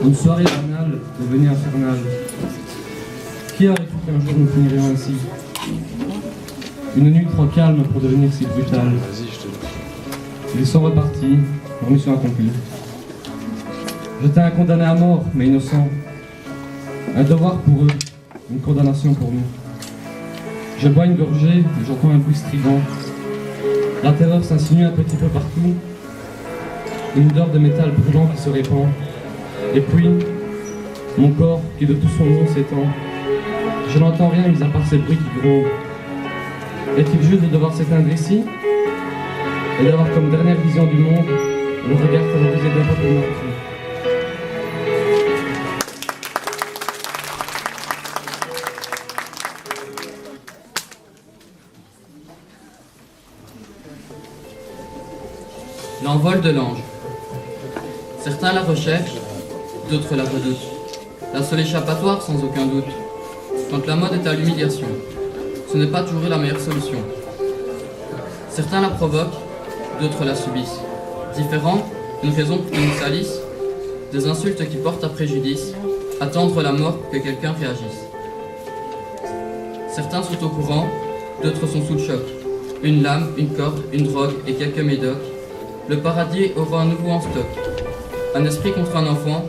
Une soirée banale devenue infernale. Qui aurait cru qu'un jour nous finirions ainsi? Une nuit trop calme pour devenir si brutale. Ils sont repartis, leur mission accomplie. J'étais un condamné à mort, mais innocent. Un devoir pour eux, une condamnation pour nous. Je bois une gorgée et j'entends un bruit strident. La terreur s'insinue un petit peu partout. Une odeur de métal brûlant qui se répand. Et puis, mon corps qui de tout son long s'étend. Je n'entends rien mis à part ces bruits qui grondent. Est-il juste de devoir s'éteindre ici et d'avoir comme dernière vision du monde le regard terrorisé d'un peuple meurtri? L'envol de l'ange. Certains la recherchent, d'autres la redoutent. La seule échappatoire sans aucun doute. Quand la mode est à l'humiliation, ce n'est pas toujours la meilleure solution. Certains la provoquent, d'autres la subissent. Différents, une raison pour qu'ils nous salissent, des insultes qui portent à préjudice, attendre la mort que quelqu'un réagisse. Certains sont au courant, d'autres sont sous le choc. Une lame, une corde, une drogue et quelques médocs. Le paradis aura un nouveau en stock. Un esprit contre un enfant,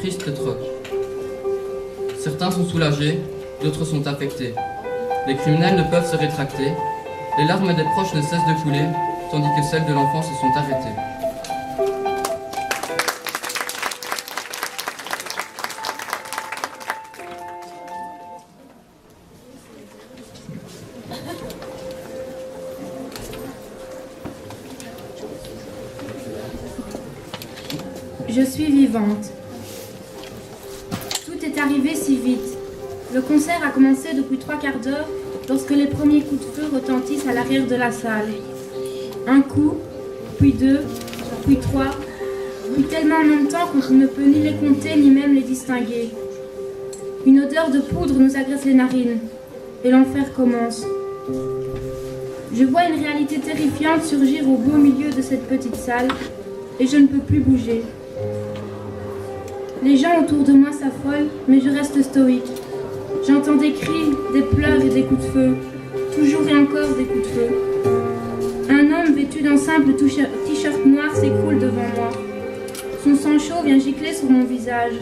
triste troc. Certains sont soulagés, d'autres sont affectés. Les criminels ne peuvent se rétracter. Les larmes des proches ne cessent de couler, tandis que celles de l'enfant se sont arrêtées. Je suis vivante. Tout est arrivé si vite. Le concert a commencé depuis 3/4 d'heure lorsque les premiers coups de feu retentissent à l'arrière de la salle. Un coup, puis 2, puis 3, puis tellement en même temps qu'on ne peut ni les compter ni même les distinguer. Une odeur de poudre nous agresse les narines et l'enfer commence. Je vois une réalité terrifiante surgir au beau milieu de cette petite salle et je ne peux plus bouger. Les gens autour de moi s'affolent, mais je reste stoïque. J'entends des cris, des pleurs et des coups de feu. Toujours et encore des coups de feu. Un homme vêtu d'un simple t-shirt noir s'écroule devant moi. Son sang chaud vient gicler sur mon visage.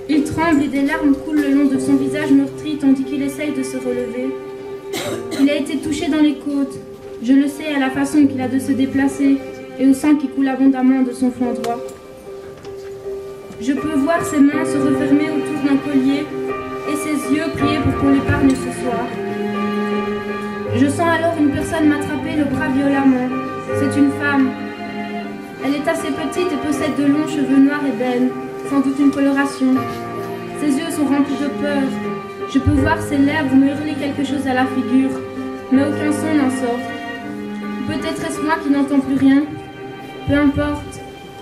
Il tremble et des larmes coulent le long de son visage meurtri tandis qu'il essaye de se relever. Il a été touché dans les côtes. Je le sais à la façon qu'il a de se déplacer et au sang qui coule abondamment de son flanc droit. Je peux voir ses mains se refermer autour d'un collier et ses yeux prier pour qu'on l'épargne ce soir. Je sens alors une personne m'attraper le bras violemment. C'est une femme. Elle est assez petite et possède de longs cheveux noirs ébènes, sans doute une coloration. Ses yeux sont remplis de peur. Je peux voir ses lèvres me hurler quelque chose à la figure, mais aucun son n'en sort. Peut-être est-ce moi qui n'entends plus rien. Peu importe.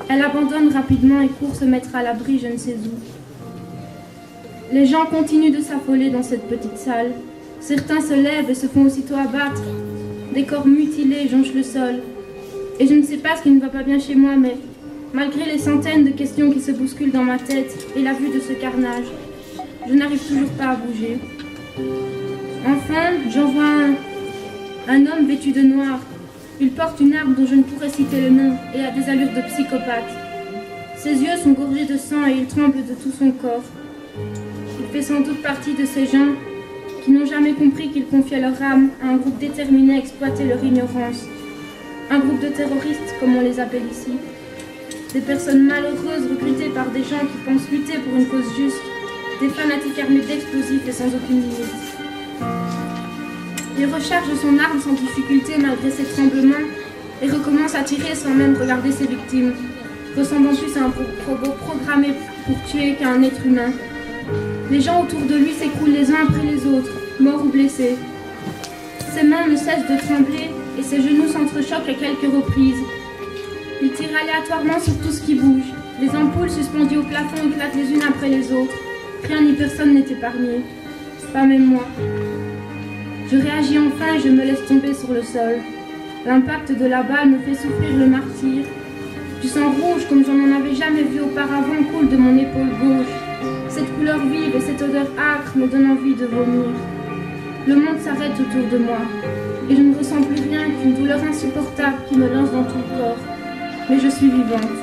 Elle abandonne rapidement et court se mettre à l'abri je ne sais où. Les gens continuent de s'affoler dans cette petite salle. Certains se lèvent et se font aussitôt abattre. Des corps mutilés jonchent le sol. Et je ne sais pas ce qui ne va pas bien chez moi, mais malgré les centaines de questions qui se bousculent dans ma tête et la vue de ce carnage, je n'arrive toujours pas à bouger. Enfin, j'en vois un homme vêtu de noir. Il porte une arme dont je ne pourrais citer le nom et a des allures de psychopathe. Ses yeux sont gorgés de sang et il tremble de tout son corps. Il fait sans doute partie de ces gens qui n'ont jamais compris qu'ils confiaient leur âme à un groupe déterminé à exploiter leur ignorance. Un groupe de terroristes, comme on les appelle ici. Des personnes malheureuses recrutées par des gens qui pensent lutter pour une cause juste. Des fanatiques armés d'explosifs et sans aucune limite. Il recharge son arme sans difficulté malgré ses tremblements et recommence à tirer sans même regarder ses victimes, ressemblant plus à un robot programmé pour tuer qu'à un être humain. Les gens autour de lui s'écroulent les uns après les autres, morts ou blessés. Ses mains ne cessent de trembler et ses genoux s'entrechoquent à quelques reprises. Il tire aléatoirement sur tout ce qui bouge. Les ampoules suspendues au plafond éclatent les unes après les autres. Rien ni personne n'est épargné, pas même moi. Je réagis enfin et je me laisse tomber sur le sol. L'impact de la balle me fait souffrir le martyre. Du sang rouge comme je n'en avais jamais vu auparavant coule de mon épaule gauche. Cette couleur vive et cette odeur âcre me donnent envie de vomir. Le monde s'arrête autour de moi et je ne ressens plus rien qu'une douleur insupportable qui me lance dans tout le corps. Mais je suis vivante.